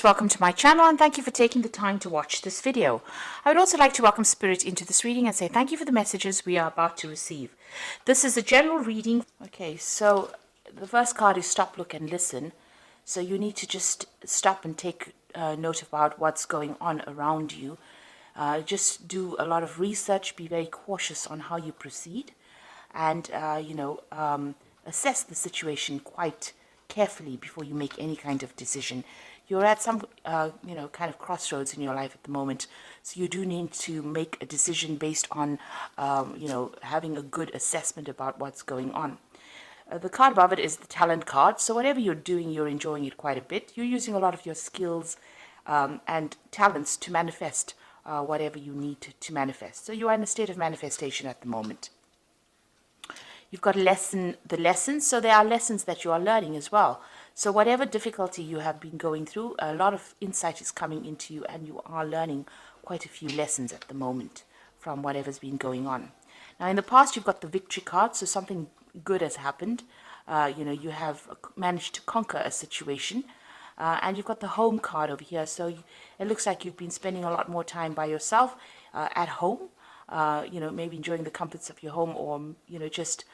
Welcome to my channel and thank you for taking the time to watch this video. I would also like to welcome Spirit into this reading and say thank you for the messages we are about to receive. This is a general reading. Okay, so the first card is stop, look and listen. So you need to just stop and take note about what's going on around you. Just do a lot of research, be very cautious on how you proceed, and assess the situation quite carefully before you make any kind of decision. You're at some kind of crossroads in your life at the moment, so you do need to make a decision based on having a good assessment about what's going on. The card above it is the talent card. So whatever you're doing, you're enjoying it quite a bit. You're using a lot of your skills and talents to manifest whatever you need to manifest. So you are in a state of manifestation at the moment. You've got the lessons, so there are lessons that you are learning as well. So whatever difficulty you have been going through, a lot of insight is coming into you and you are learning quite a few lessons at the moment from whatever's been going on. Now in the past you've got the victory card, so something good has happened. You have managed to conquer a situation. And you've got the home card over here, so it looks like you've been spending a lot more time by yourself at home. Maybe enjoying the comforts of your home, or just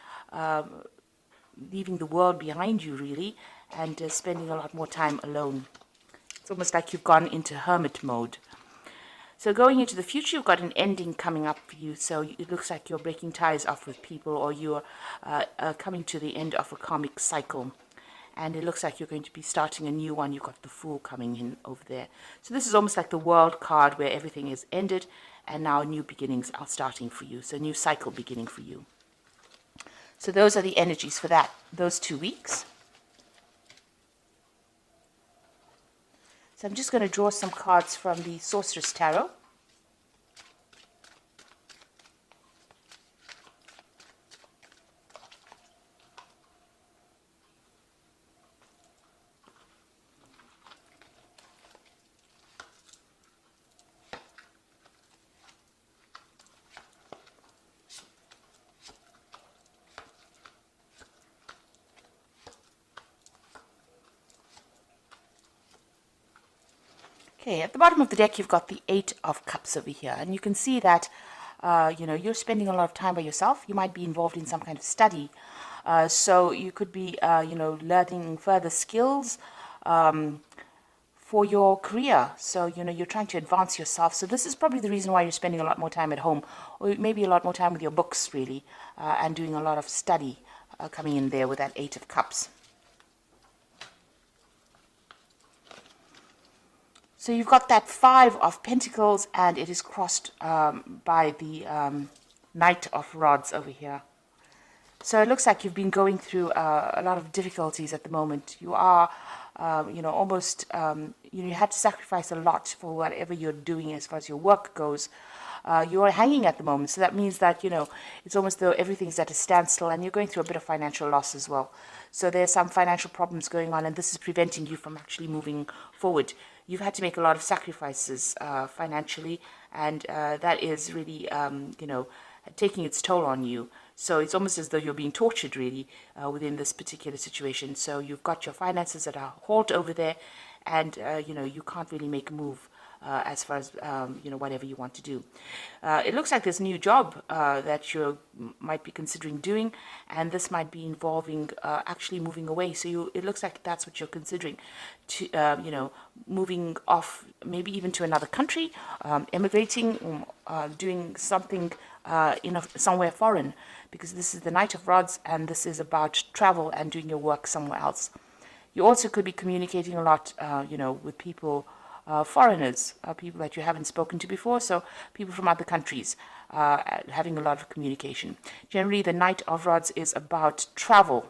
leaving the world behind you really, and spending a lot more time alone. It's almost like you've gone into hermit mode. So going into the future, you've got an ending coming up for you. So it looks like you're breaking ties off with people, or you're coming to the end of a karmic cycle. And it looks like you're going to be starting a new one. You've got the Fool coming in over there. So this is almost like the World card, where everything is ended and now new beginnings are starting for you. So a new cycle beginning for you. So those are the energies for those 2 weeks. So I'm just going to draw some cards from the Sorceress Tarot. Okay, at the bottom of the deck, you've got the Eight of Cups over here. And you can see that, you're spending a lot of time by yourself. You might be involved in some kind of study. So you could be, learning further skills for your career. So, you're trying to advance yourself. So this is probably the reason why you're spending a lot more time at home, or maybe a lot more time with your books, really, and doing a lot of study coming in there with that Eight of Cups. So you've got that Five of Pentacles, and it is crossed by the Knight of Rods over here. So it looks like you've been going through a lot of difficulties at the moment. You are, almost, you had to sacrifice a lot for whatever you're doing as far as your work goes. You are hanging at the moment, so that means that, it's almost though everything's at a standstill, and you're going through a bit of financial loss as well. So there's some financial problems going on, and this is preventing you from actually moving forward. You've had to make a lot of sacrifices financially, and that is really, taking its toll on you. So it's almost as though you're being tortured, really, within this particular situation. So you've got your finances at a halt over there, and, you can't really make a move as far as, whatever you want to do. It looks like there's a new job that you might be considering doing, and this might be involving actually moving away. So it looks like that's what you're considering, to, moving off, maybe even to another country, immigrating, doing something somewhere foreign, because this is the Knight of Rods, and this is about travel and doing your work somewhere else. You also could be communicating a lot, with people, foreigners, people that you haven't spoken to before, so people from other countries, having a lot of communication. Generally, the Knight of Rods is about travel.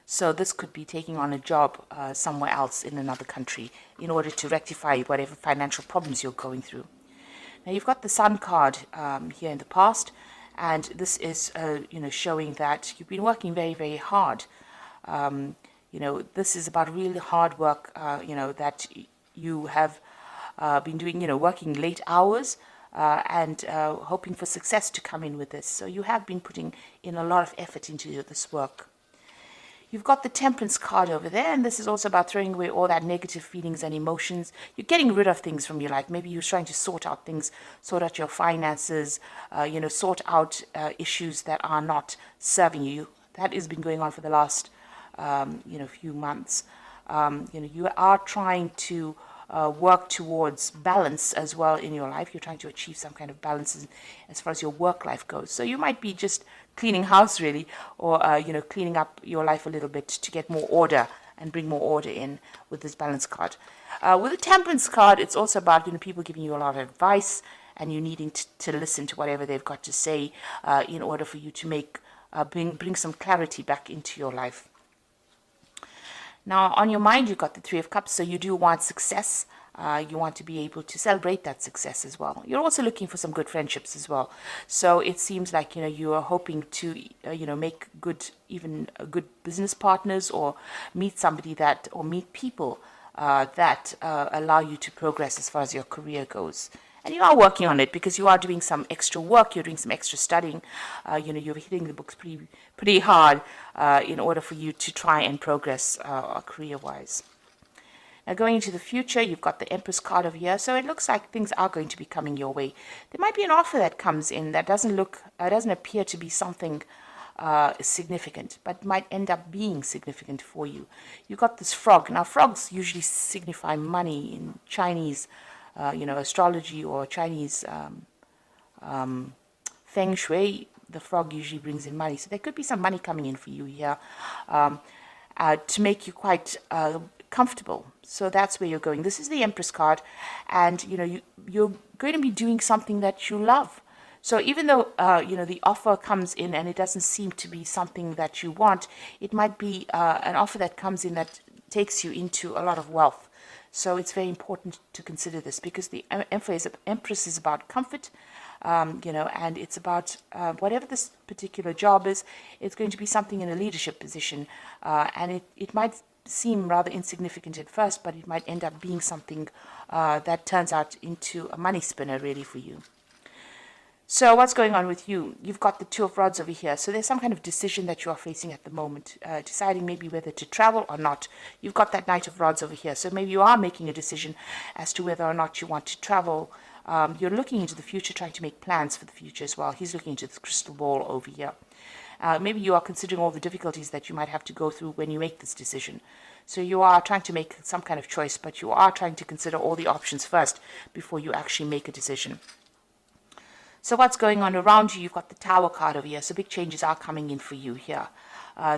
So this could be taking on a job somewhere else in another country in order to rectify whatever financial problems you're going through. Now you've got the Sun card here in the past, and this is, showing that you've been working very, very hard. This is about really hard work, that you have been doing, working late hours and hoping for success to come in with this. So you have been putting in a lot of effort into this work. You've got the Temperance card over there, and this is also about throwing away all that negative feelings and emotions. You're getting rid of things from your life. Maybe you're trying to sort out things, sort out your finances, sort out issues that are not serving you. That has been going on for the last, few months. You are trying to work towards balance as well in your life. You're trying to achieve some kind of balance as far as your work life goes. So you might be just cleaning house really, or cleaning up your life a little bit to get more order and bring more order in with this balance card. With the Temperance card, it's also about people giving you a lot of advice, and you needing to listen to whatever they've got to say in order for you to bring some clarity back into your life. Now, on your mind, you've got the Three of Cups, so you do want success. You want to be able to celebrate that success as well. You're also looking for some good friendships as well. So it seems like, you are hoping to, make good business partners, or meet meet people that allow you to progress as far as your career goes. And you are working on it because you are doing some extra work, you're doing some extra studying, you're hitting the books pretty hard in order for you to try and progress career-wise. Now, going into the future, you've got the Empress card over here, so it looks like things are going to be coming your way. There might be an offer that comes in that doesn't appear to be something significant, but might end up being significant for you. You've got this frog. Now, frogs usually signify money in Chinese astrology or Chinese feng shui. The frog usually brings in money. So there could be some money coming in for you here to make you quite comfortable. So that's where you're going. This is the Empress card, and you're going to be doing something that you love. So even though the offer comes in and it doesn't seem to be something that you want, it might be an offer that comes in that takes you into a lot of wealth. So it's very important to consider this, because the Empress is about comfort, and it's about whatever this particular job is. It's going to be something in a leadership position, and it might seem rather insignificant at first, but it might end up being something that turns out into a money spinner really for you. So what's going on with you? You've got the Two of Rods over here. So there's some kind of decision that you are facing at the moment, deciding maybe whether to travel or not. You've got that Knight of Rods over here. So maybe you are making a decision as to whether or not you want to travel. You're looking into the future, trying to make plans for the future as well. He's looking into the crystal ball over here. Maybe you are considering all the difficulties that you might have to go through when you make this decision. So you are trying to make some kind of choice, but you are trying to consider all the options first before you actually make a decision. So what's going on around you? You've got the Tower card over here. So big changes are coming in for you here.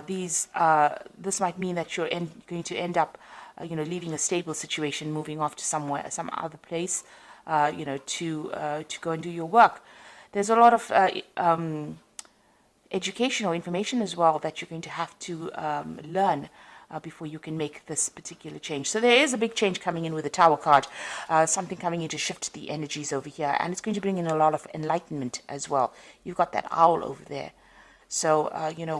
This might mean that you're going to end up, leaving a stable situation, moving off to some other place, to go and do your work. There's a lot of educational information as well that you're going to have to learn before you can make this particular change. So there is a big change coming in with the Tower card, something coming in to shift the energies over here, and it's going to bring in a lot of enlightenment as well. You've got that owl over there. So,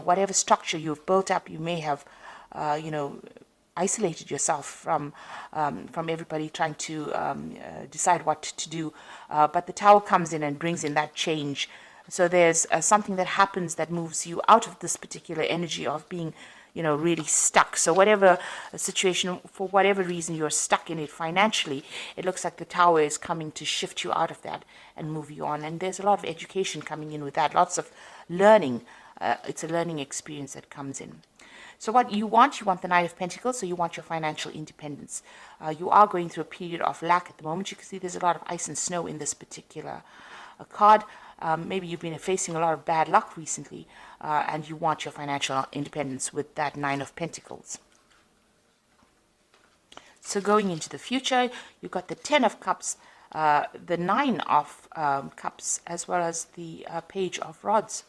whatever structure you've built up, you may have, isolated yourself from everybody trying to decide what to do. But the Tower comes in and brings in that change. So there's something that happens that moves you out of this particular energy of being really stuck. So whatever situation, for whatever reason you're stuck in it financially, it looks like the Tower is coming to shift you out of that and move you on. And there's a lot of education coming in with that, lots of learning. It's a learning experience that comes in. So what you want the Knight of Pentacles, so you want your financial independence. You are going through a period of lack at the moment. You can see there's a lot of ice and snow in this particular card. Maybe you've been facing a lot of bad luck recently, and you want your financial independence with that Nine of Pentacles. So going into the future, you've got the Ten of Cups, the Nine of Cups, as well as the Page of Rods.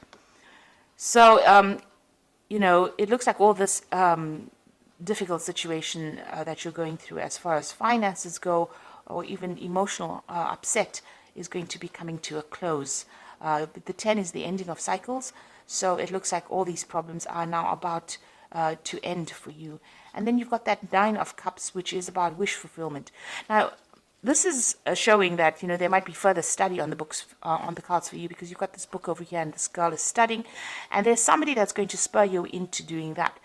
So, it looks like all this difficult situation that you're going through as far as finances go, or even emotional upset, is going to be coming to a close. The 10 is the ending of cycles, so it looks like all these problems are now about to end for you. And then you've got that Nine of Cups, which is about wish fulfillment. Now, this is showing that, there might be further study on the books, on the cards for you, because you've got this book over here and this girl is studying, and there's somebody that's going to spur you into doing that.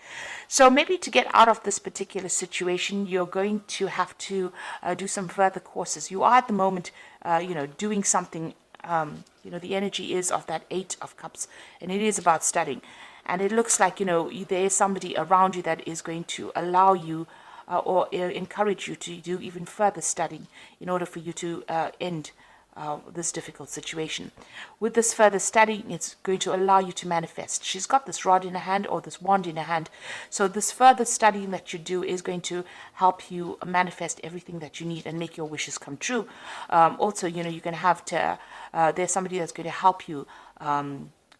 So maybe to get out of this particular situation, you're going to have to do some further courses. You are at the moment, doing something. The energy is of that Eight of Cups, and it is about studying. And it looks like, there is somebody around you that is going to allow you or encourage you to do even further studying in order for you to end this difficult situation. With this further studying, it's going to allow you to manifest. She's got this rod in her hand or this wand in her hand. So this further studying that you do is going to help you manifest everything that you need and make your wishes come true. Also, you're going to have to, there's somebody that's going to help you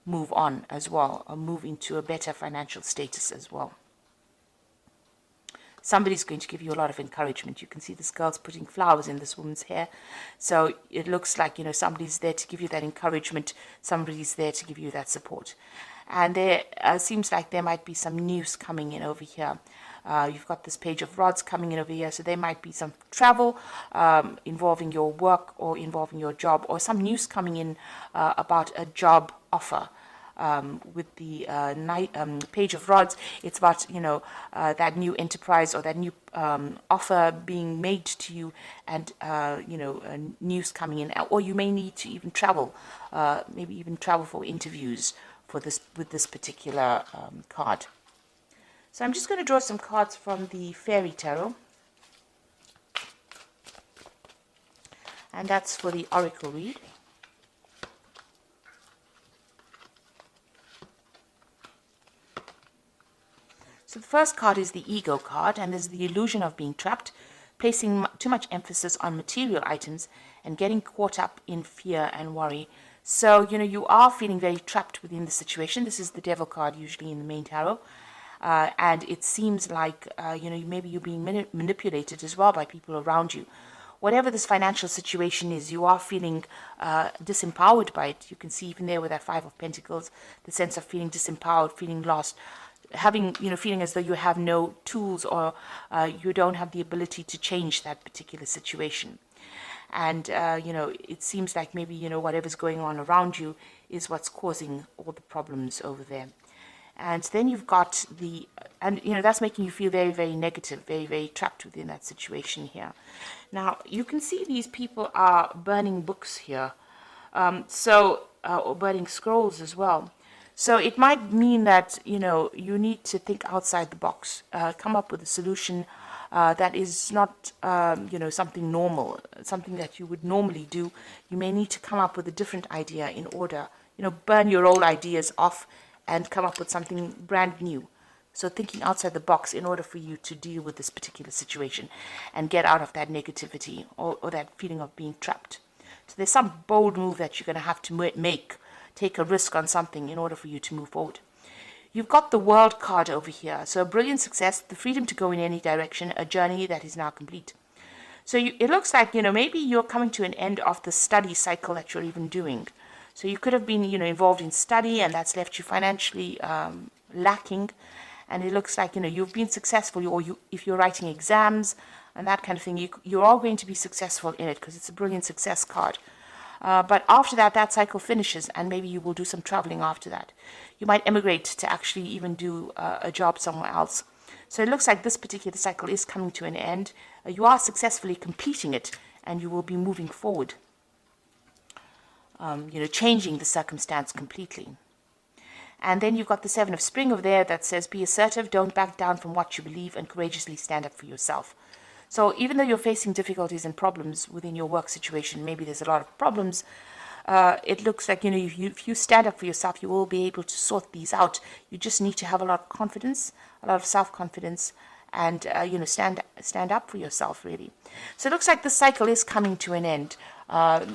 move on as well, or move into a better financial status as well. Somebody's going to give you a lot of encouragement. You can see this girl's putting flowers in this woman's hair. So it looks like, somebody's there to give you that encouragement. Somebody's there to give you that support. And there seems like there might be some news coming in over here. You've got this Page of Rods coming in over here. So there might be some travel involving your work or involving your job, or some news coming in about a job offer. With the Page of Rods, it's about, that new enterprise or that new offer being made to you, and, news coming in. Or you may need to even travel, maybe even travel for interviews for this, with this particular card. So I'm just going to draw some cards from the Fairy Tarot. And that's for the Oracle read. So the first card is the Ego card, and this is the illusion of being trapped, placing too much emphasis on material items and getting caught up in fear and worry. So, you are feeling very trapped within the situation. This is the Devil card usually in the main tarot. And it seems like, maybe you're being manipulated as well by people around you. Whatever this financial situation is, you are feeling disempowered by it. You can see even there with that Five of Pentacles, the sense of feeling disempowered, feeling lost, having, feeling as though you have no tools, or you don't have the ability to change that particular situation. And, it seems like maybe, whatever's going on around you is what's causing all the problems over there. And then you've got that's making you feel very, very negative, very, very trapped within that situation here. Now, you can see these people are burning books here, or burning scrolls as well. So it might mean that, you need to think outside the box, come up with a solution that is not, something normal, something that you would normally do. You may need to come up with a different idea in order, burn your old ideas off and come up with something brand new. So thinking outside the box in order for you to deal with this particular situation and get out of that negativity or that feeling of being trapped. So there's some bold move that you're going to have to make. Take a risk on something in order for you to move forward. You've got the World card over here. So a brilliant success, the freedom to go in any direction, a journey that is now complete. So it looks like, maybe you're coming to an end of the study cycle that you're even doing. So you could have been, involved in study, and that's left you financially lacking. And it looks like, you've been successful, or if you're writing exams and that kind of thing, you're all going to be successful in it because it's a brilliant success card. But after that cycle finishes, and maybe you will do some traveling after that. You might emigrate to actually even do a job somewhere else. So it looks like this particular cycle is coming to an end. You are successfully completing it, and you will be moving forward. Changing the circumstance completely. And then you've got the Seven of Spring over there that says, be assertive, don't back down from what you believe, and courageously stand up for yourself. So even though you're facing difficulties and problems within your work situation, maybe there's a lot of problems, it looks like, if you stand up for yourself, you will be able to sort these out. You just need to have a lot of confidence, a lot of self-confidence, and, stand up for yourself, really. So it looks like the cycle is coming to an end.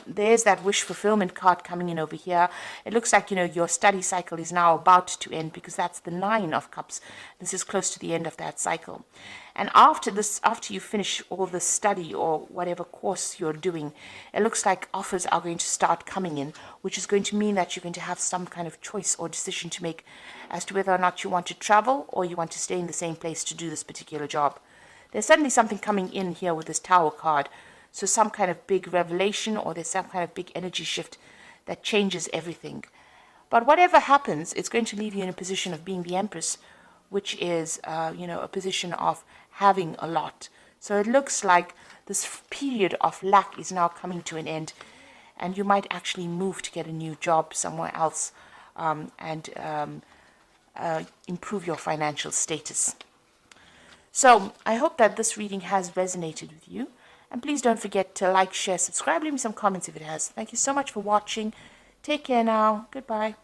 There's that wish fulfillment card coming in over here. It looks like, your study cycle is now about to end, because that's the Nine of Cups. This is close to the end of that cycle. And after you finish all the study or whatever course you're doing, it looks like offers are going to start coming in, which is going to mean that you're going to have some kind of choice or decision to make as to whether or not you want to travel or you want to stay in the same place to do this particular job. There's certainly something coming in here with this Tower card. So some kind of big revelation, or there's some kind of big energy shift that changes everything. But whatever happens, it's going to leave you in a position of being the Empress, which is, a position of having a lot. So it looks like this period of lack is now coming to an end, and you might actually move to get a new job somewhere else, and improve your financial status. So I hope that this reading has resonated with you. And please don't forget to like, share, subscribe, leave me some comments if it has. Thank you so much for watching. Take care now. Goodbye.